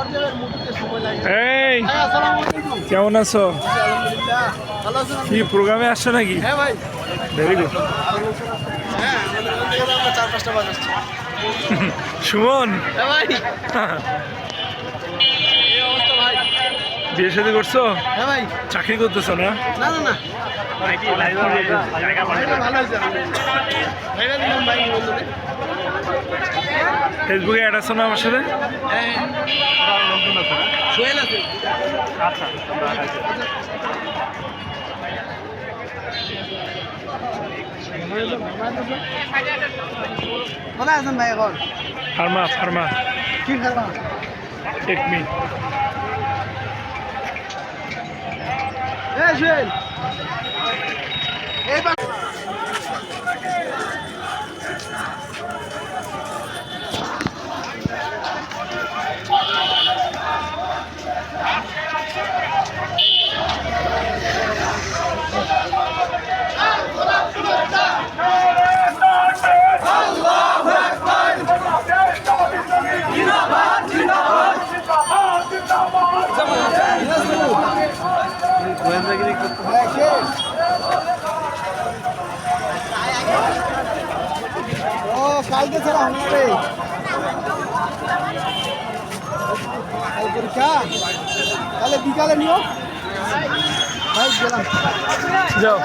এই কেমন আছো? কি প্রোগ্রামে আসছো নাকি? হ্যাঁ ভাই, ভেরি গুড। হ্যাঁ আমরা 4-5টা বাজে আসছি। সুমন হ্যাঁ ভাই, এই অবস্থা ভাই। বিয়ে শাদী করছো? হ্যাঁ ভাই, চাকরি করতেছো না? না না না ভালো হয়েছে। ভাইরা দিলাম ভাই বন্ধুরে। ফেসবুকে অ্যাড আছো না আমার সাথে? হ্যাঁ সোহেল আছে। আচ্ছা কোথায় আছেন ভাই এখন? ফার্মা ফার্মা কি খাবা? Take me. এই সোহেল, এই ও কালকে ছাড়া হবে পরীক্ষা, তাহলে বিকালে নিও ভাই। গেলাম যাও।